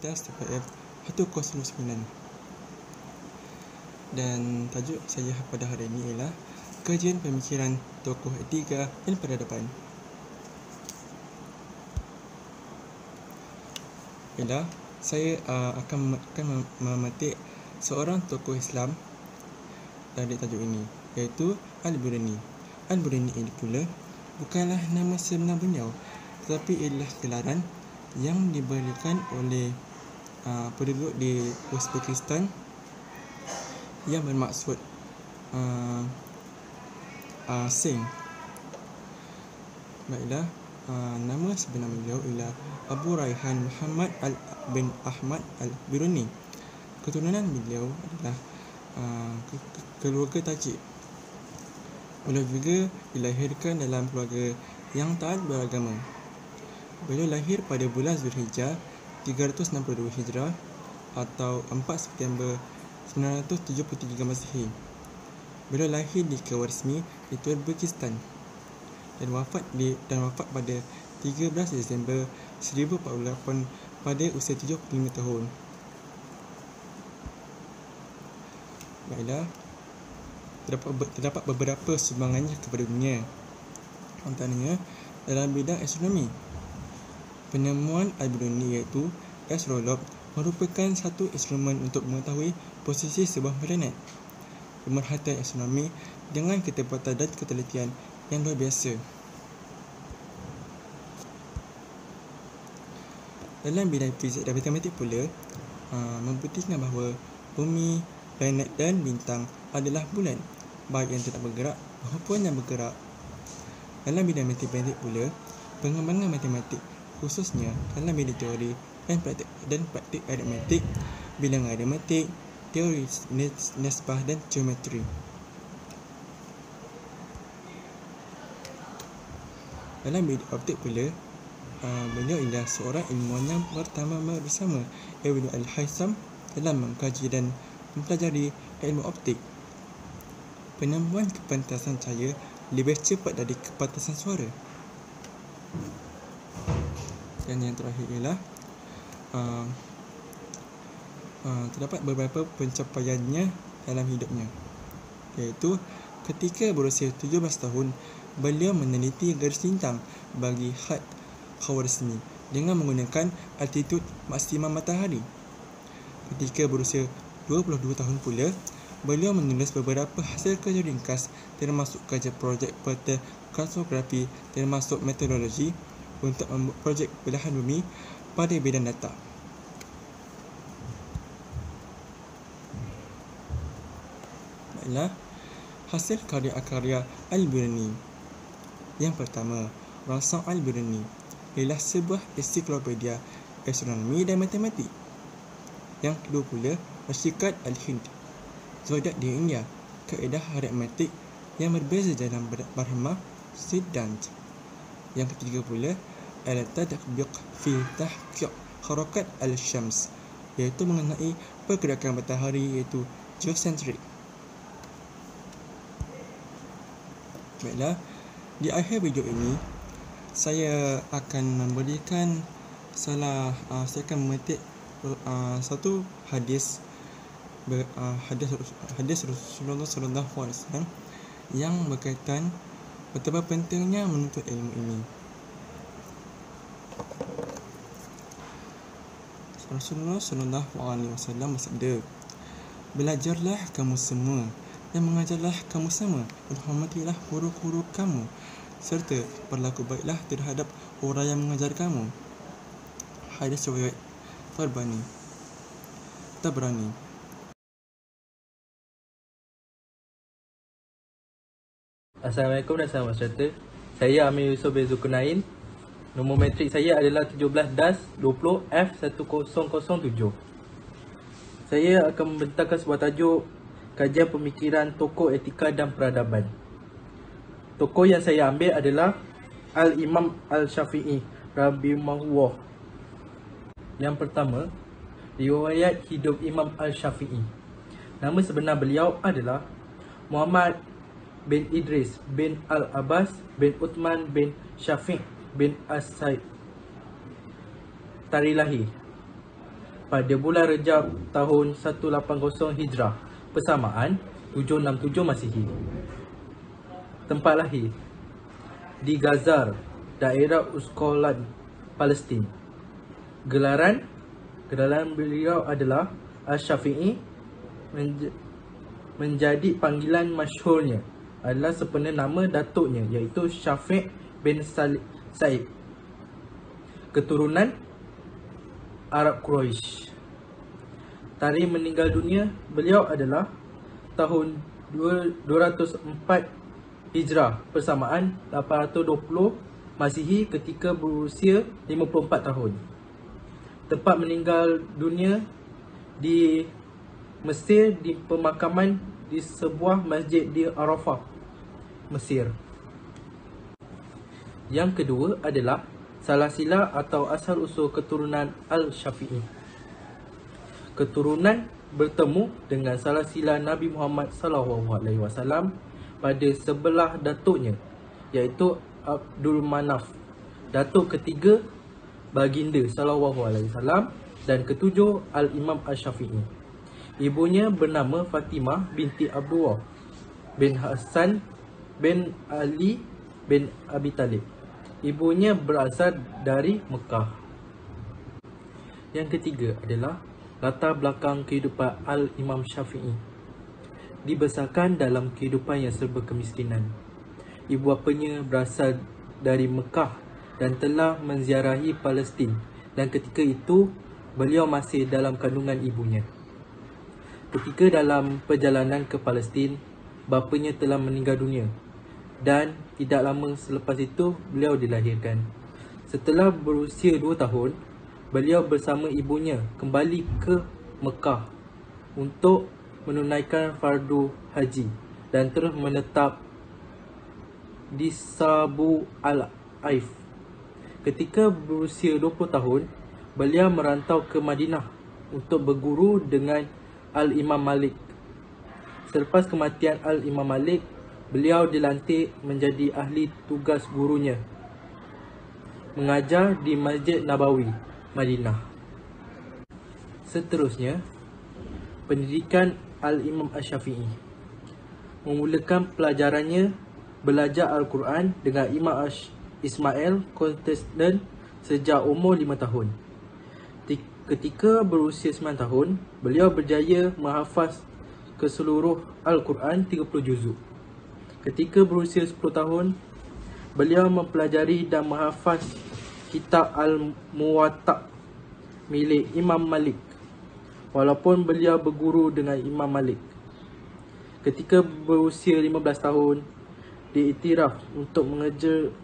TFF 109. Dan tajuk saya pada hari ini ialah Kajian Pemikiran Tokoh Etika dan Peradaban. Saya akan memetik seorang tokoh Islam dari tajuk ini, iaitu Al-Biruni. Al-Biruni ini pula bukanlah nama sebenar beliau, tetapi ialah gelaran yang diberikan oleh penduduk di Uzbekistan yang bermaksud asing. Baiklah, nama sebenar beliau ialah Abu Raihan Muhammad bin Ahmad Al-Biruni. Keturunan beliau adalah keluarga Tajik. Beliau juga dilahirkan dalam keluarga yang taat beragama. Beliau lahir pada bulan Zulhijjah 362 Hijrah atau 4 September 973 Masihi. Beliau lahir di Khawarizmi di Uzbekistan dan wafat pada 13 Disember 1048 pada usia 75 tahun. Baiklah, terdapat beberapa sumbangannya kepada dunia, antaranya dalam bidang astronomi. Penemuan Al-Biruni iaitu astrolog merupakan satu instrumen untuk mengetahui posisi sebuah planet. Pemerhatian astronomi dengan ketepatan dan ketelitian yang luar biasa. Dalam bidang fizik dan matematik pula, membuktikan bahawa bumi, planet dan bintang adalah bulan, baik yang tidak bergerak maupun yang bergerak. Dalam bidang matematik pula, pengembangan matematik khususnya dalam bidang teori dan praktik aritmetik, bilangan aritmetik, teori nisbah dan geometri. Dalam bidang optik pula, beliau ialah seorang ilmuwan yang pertama bersama Ibn Al-Haytham dalam mengkaji dan mempelajari ilmu optik. Penemuan kepantasan cahaya lebih cepat dari kepantasan suara. Dan yang terakhir ialah terdapat beberapa pencapaiannya dalam hidupnya, iaitu ketika berusia 17 tahun, beliau meneliti garis lintang bagi had Khawarizmi dengan menggunakan altitud maksimum matahari. Ketika berusia 22 tahun pula, beliau menulis beberapa hasil kerja ringkas termasuk kerja projek peta kartografi termasuk meteorologi untuk membuat projek belahan bumi pada bidang data. Baiklah, hasil karya-karya Al-Biruni. Yang pertama, Rasam Al-Biruni ialah sebuah ensiklopedia astronomi dan matematik. Yang kedua pula, Rashikat Al-Hind, zodiak di India, kaedah aritmetik yang berbeza dalam Brahma Siddhant. Yang ketiga pula, Al-Tadbiq fi Tahqiq Harakat Al-Syams, iaitu mengenai pergerakan matahari, iaitu geocentric. Baiklah, di akhir video ini saya akan memberikan saya akan memetik satu hadis Rasulullah sallallahu alaihi wasallam yang berkaitan betapa pentingnya menuntut ilmu ini. Rasulullah sallallahu alaihi wasallam bersabda, "Belajarlah kamu semua dan mengajarlah kamu semua, dan hormatilah guru-guru kamu, serta berlaku baiklah terhadap orang yang mengajar kamu." Hadis riwayat Tabrani. Assalamualaikum dan salam sejahtera. Saya Amir Yusof bin Zulkarnain. Nombor metrik saya adalah 17-20F1007. Saya akan membentangkan sebuah tajuk Kajian Pemikiran Tokoh Etika dan Peradaban. Tokoh yang saya ambil adalah Al-Imam Al-Syafi'i rahimahullah. Yang pertama, riwayat hidup Imam Al-Syafi'i. Nama sebenar beliau adalah Muhammad bin Idris bin Al-Abbas bin Uthman bin Syafiq bin As-Said. Tarikh lahir pada bulan Rejab tahun 180 Hijrah persamaan 767 Masihi. Tempat lahir di Gaza, daerah Uskolan, Palestin. Gelaran beliau adalah Al-Syafi'i. Menjadi panggilan masyhurnya adalah sempena nama datuknya, iaitu Syafi' bin Sa'id, keturunan Arab Quraisy. Tarikh meninggal dunia beliau adalah tahun 204 Hijrah persamaan 820 Masihi ketika berusia 54 tahun. Tempat meninggal dunia di Mesir, di pemakaman di sebuah masjid di Arafah, Mesir. Yang kedua adalah salasila atau asal usul keturunan Al-Syafi'i. Keturunan bertemu dengan salasila Nabi Muhammad SAW pada sebelah datuknya, iaitu Abdul Manaf, datuk ketiga baginda SAW, dan ketujuh Al-Imam Al-Syafi'i. Ibunya bernama Fatimah binti Abdullah bin Hasan bin Ali bin Abi Talib. Ibunya berasal dari Mekah. Yang ketiga adalah latar belakang kehidupan Al-Imam Syafi'i. Dibesarkan dalam kehidupan yang serba kemiskinan. Ibu bapanya berasal dari Mekah dan telah menziarahi Palestin, dan ketika itu beliau masih dalam kandungan ibunya. Ketika dalam perjalanan ke Palestin, bapanya telah meninggal dunia, dan tidak lama selepas itu beliau dilahirkan. Setelah berusia 2 tahun, beliau bersama ibunya kembali ke Mekah untuk menunaikan fardu haji dan terus menetap di Sabu Al-Aif. Ketika berusia 20 tahun, beliau merantau ke Madinah untuk berguru dengan Al-Imam Malik. Selepas kematian Al-Imam Malik, beliau dilantik menjadi ahli tugas gurunya, mengajar di Masjid Nabawi, Madinah. Seterusnya, pendidikan Al-Imam Al-Syafi'i. Memulakan pelajarannya belajar Al-Quran dengan Imam Ismail Contestant sejak umur 5 tahun. Ketika berusia 9 tahun, beliau berjaya menghafaz keseluruh Al-Quran 30 juzuk. Ketika berusia 10 tahun, beliau mempelajari dan menghafaz kitab Al-Muwatta milik Imam Malik, walaupun beliau berguru dengan Imam Malik. Ketika berusia 15 tahun, diiktiraf untuk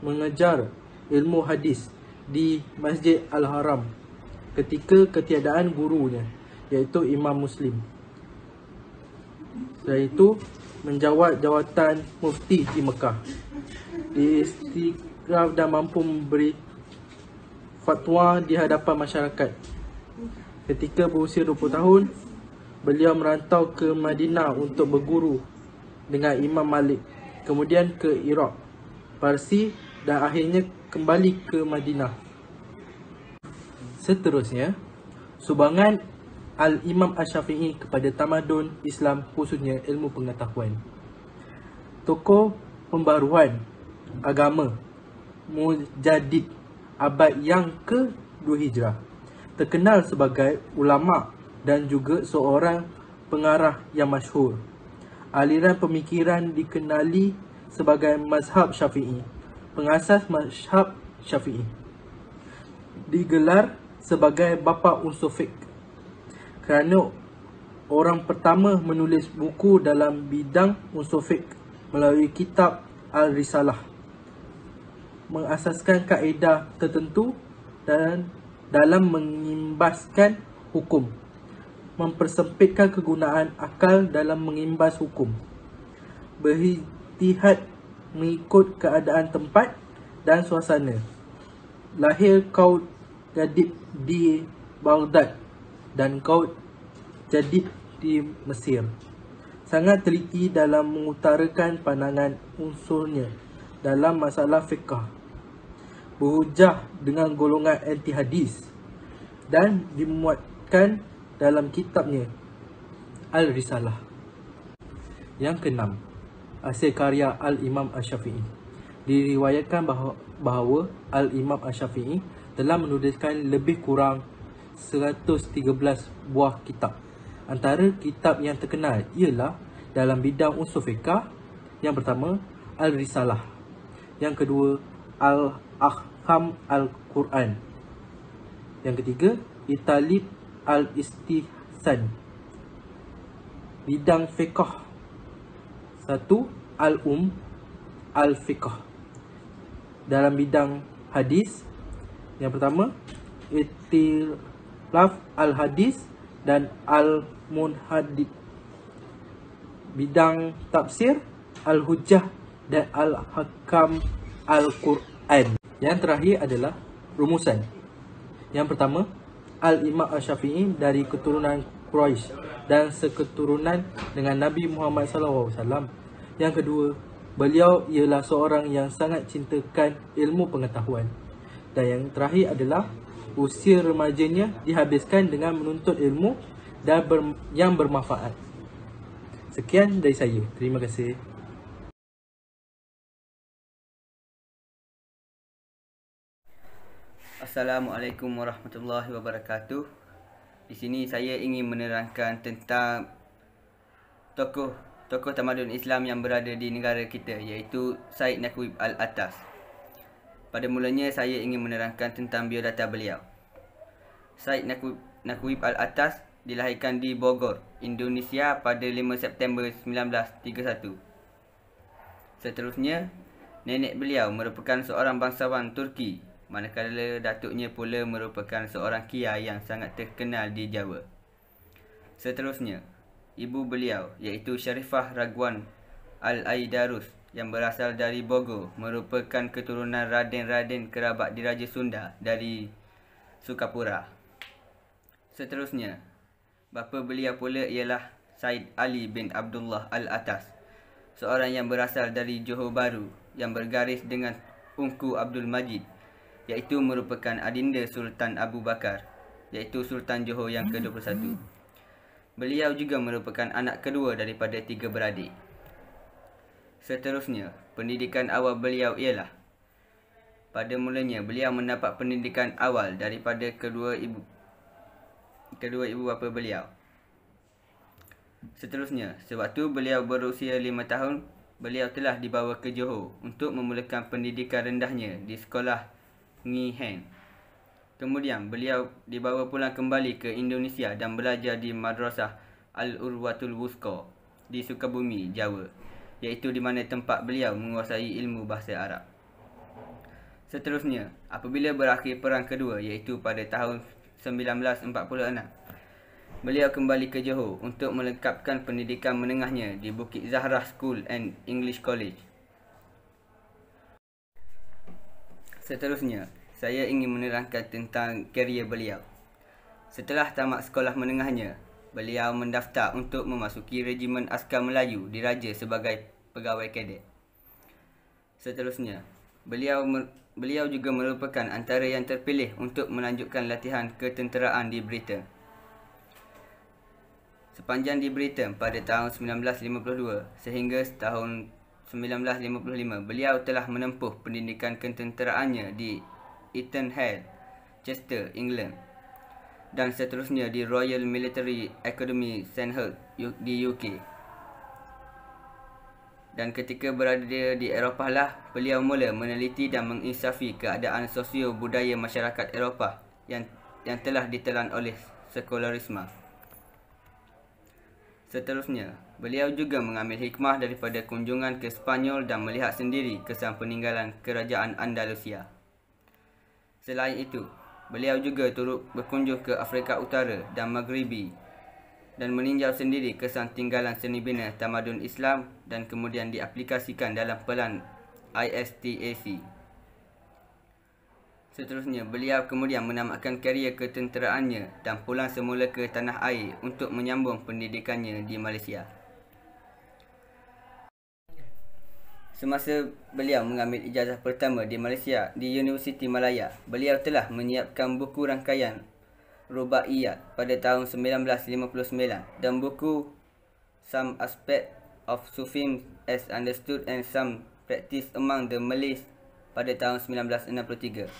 mengejar ilmu hadis di Masjid Al-Haram ketika ketiadaan gurunya, iaitu Imam Muslim. Setelah itu, menjawat jawatan mufti di Mekah. Diiktiraf dan mampu memberi fatwa di hadapan masyarakat. Ketika berusia 20 tahun, beliau merantau ke Madinah untuk berguru dengan Imam Malik, kemudian ke Iraq, Parsi, dan akhirnya kembali ke Madinah. Seterusnya, sumbangan Al-Imam Al-Syafi'i kepada tamadun Islam, khususnya ilmu pengetahuan. Tokoh pembaruan agama, Mujaddid abad yang ke-2 Hijrah, terkenal sebagai ulama dan juga seorang pengarah yang masyhur. Aliran pemikiran dikenali sebagai mazhab Syafi'i. Pengasas mazhab Syafi'i digelar sebagai bapa usul fiqh kerana orang pertama menulis buku dalam bidang usul fiqh melalui kitab Al-Risalah, mengasaskan kaedah tertentu dan dalam mengimbaskan hukum, mempersempitkan kegunaan akal dalam mengimbas hukum, berijtihad mengikut keadaan tempat dan suasana. Lahir Qaud Jadid di Baghdad dan Qaud Jadid di Mesir. Sangat teliti dalam mengutarakan pandangan unsurnya dalam masalah fiqh, berhujah dengan golongan anti hadis, dan disebutkan dalam kitabnya Al-Risalah. Yang keenam, hasil karya Al-Imam Asy-Syafi'i. Diriwayatkan bahawa Al-Imam Asy-Syafi'i telah menuliskan lebih kurang 113 buah kitab. Antara kitab yang terkenal ialah dalam bidang usul fiqh. Yang pertama, Al-Risalah. Yang kedua, Al-Ahkam Al-Quran. Yang ketiga, Italib Al-Istihsan. Bidang fiqh. 1. Al-Fiqh. Dalam bidang hadis, yang pertama, Itilaf Al-Hadis dan Al-Munhadid. Bidang tafsir, Al-Hujjah dan Al-Hakam Al-Quran. Yang terakhir adalah rumusan. Yang pertama, Al-Imam Asy-Syafi'i dari keturunan Quraisy dan seketurunan dengan Nabi Muhammad SAW. Yang kedua, beliau ialah seorang yang sangat cintakan ilmu pengetahuan. Dan yang terakhir adalah usia remajanya dihabiskan dengan menuntut ilmu dan yang bermanfaat. Sekian dari saya. Terima kasih. Assalamualaikum warahmatullahi wabarakatuh. Di sini saya ingin menerangkan tentang tokoh tamadun Islam yang berada di negara kita, iaitu Said Naqib Al-Atas. Pada mulanya saya ingin menerangkan tentang biodata beliau. Said Naqib Al-Atas dilahirkan di Bogor, Indonesia pada 5 September 1931. Seterusnya, nenek beliau merupakan seorang bangsawan Turki, manakala datuknya pula merupakan seorang kiai yang sangat terkenal di Jawa. Seterusnya, ibu beliau iaitu Syarifah Ragwan Al-Aidarus yang berasal dari Bogor, merupakan keturunan raden-raden kerabat diraja Sunda dari Sukapura. Seterusnya, bapa beliau pula ialah Said Ali bin Abdullah Al-Atas, seorang yang berasal dari Johor Bahru yang bergaris dengan Tunku Abdul Majid, iaitu merupakan adinda Sultan Abu Bakar, iaitu Sultan Johor yang ke-21. Beliau juga merupakan anak kedua daripada 3 beradik. Seterusnya, pendidikan awal beliau ialah, pada mulanya beliau mendapat pendidikan awal daripada kedua ibu bapa beliau. Seterusnya, sewaktu beliau berusia 5 tahun, beliau telah dibawa ke Johor untuk memulakan pendidikan rendahnya di sekolah Ngee Hen. Kemudian beliau dibawa pulang kembali ke Indonesia dan belajar di Madrasah Al-Urwatul Wusqa di Sukabumi, Jawa, iaitu di mana tempat beliau menguasai ilmu bahasa Arab. Seterusnya, apabila berakhir Perang Kedua iaitu pada tahun 1946, beliau kembali ke Johor untuk melengkapkan pendidikan menengahnya di Bukit Zahra School and English College. Seterusnya, saya ingin menerangkan tentang karier beliau. Setelah tamat sekolah menengahnya, beliau mendaftar untuk memasuki Regimen Askar Melayu Diraja sebagai pegawai kadet. Seterusnya, beliau juga merupakan antara yang terpilih untuk melanjutkan latihan ketenteraan di Britain. Sepanjang di Britain pada tahun 1952 sehingga tahun 1955, beliau telah menempuh pendidikan ketenteraannya di Eton Hall, Chester, England, dan seterusnya di Royal Military Academy Sandhurst di UK. Dan ketika berada di Eropah lah, beliau mula meneliti dan menginsafi keadaan sosio-budaya masyarakat Eropah yang telah ditelan oleh sekularisme. Seterusnya, beliau juga mengambil hikmah daripada kunjungan ke Spanyol dan melihat sendiri kesan peninggalan kerajaan Andalusia. Selain itu, beliau juga turut berkunjung ke Afrika Utara dan Maghribi dan meninjau sendiri kesan tinggalan seni bina tamadun Islam dan kemudian diaplikasikan dalam pelan ISTAC. Seterusnya, beliau kemudian menamatkan karier ketenteraannya dan pulang semula ke tanah air untuk menyambung pendidikannya di Malaysia. Semasa beliau mengambil ijazah pertama di Malaysia di Universiti Malaya, beliau telah menyiapkan buku rangkaian Rubaiyat pada tahun 1959 dan buku Some Aspects of Sufism as Understood and Some Practice Among the Malays pada tahun 1963.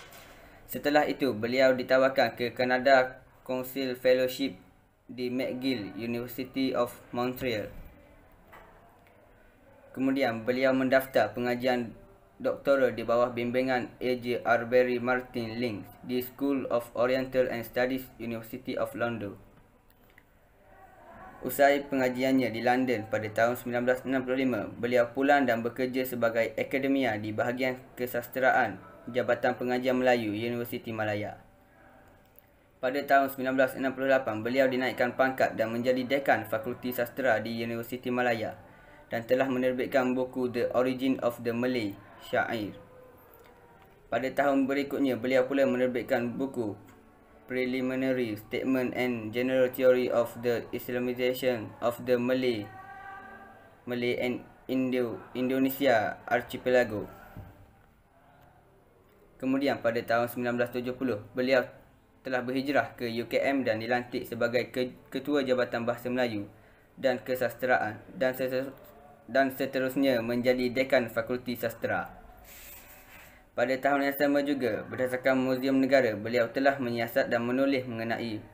Setelah itu, beliau ditawarkan ke Canada Council Fellowship di McGill University of Montreal. Kemudian, beliau mendaftar pengajian doktoral di bawah bimbingan A.J. Arbery Martin Link di School of Oriental and Studies, University of London. Usai pengajiannya di London pada tahun 1965, beliau pulang dan bekerja sebagai akademia di bahagian kesasteraan Jabatan Pengajian Melayu, Universiti Malaya. Pada tahun 1968, beliau dinaikkan pangkat dan menjadi dekan Fakulti Sastera di Universiti Malaya dan telah menerbitkan buku The Origin of the Malay Syair. Pada tahun berikutnya, beliau pula menerbitkan buku Preliminary Statement and General Theory of the Islamization of the Malay and Indonesia Archipelago. Kemudian pada tahun 1970, beliau telah berhijrah ke UKM dan dilantik sebagai Ketua Jabatan Bahasa Melayu dan Kesasteraan dan seterusnya menjadi Dekan Fakulti Sastera. Pada tahun yang sama juga, berdasarkan Muzium Negara, beliau telah menyiasat dan menulis mengenai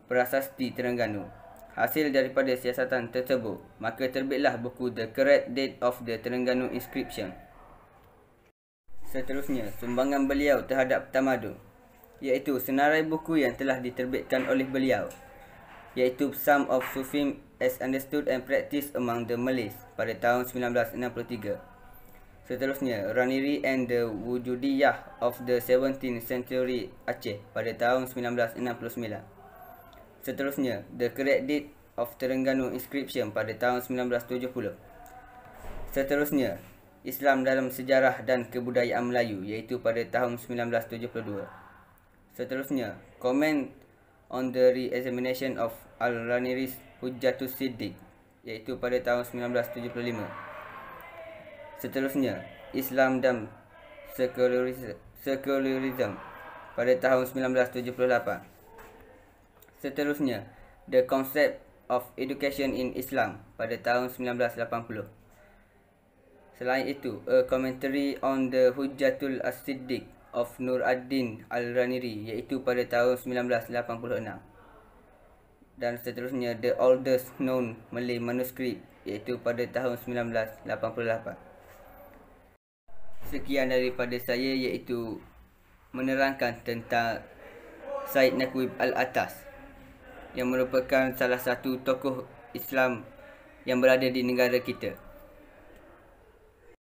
Prasasti Terengganu. Hasil daripada siasatan tersebut, maka terbitlah buku The Correct Date of the Terengganu Inscription. Seterusnya, sumbangan beliau terhadap tamadun, iaitu senarai buku yang telah diterbitkan oleh beliau, iaitu Some of Sufism as Understood and Practiced Among the Malays pada tahun 1963. Seterusnya, Raniri and the Wujudiyah of the 17th Century Aceh pada tahun 1969. Seterusnya, The Correct Date of Terengganu Inscription pada tahun 1970. Seterusnya, Islam dalam Sejarah dan Kebudayaan Melayu, iaitu pada tahun 1972. Seterusnya, Comment on the Re-examination of Al-Raniri's Hujjatus Siddiq, iaitu pada tahun 1975. Seterusnya, Islam dan Secularism pada tahun 1978. Seterusnya, The Concept of Education in Islam pada tahun 1980. Selain itu, A Commentary on the Hujjatul As-Siddiq of Nur ad-Din Al-Raniri, iaitu pada tahun 1986. Dan seterusnya, The Oldest Known Malay Manuscript, iaitu pada tahun 1988. Sekian daripada saya, iaitu menerangkan tentang Said Naqib Al-Atas yang merupakan salah satu tokoh Islam yang berada di negara kita.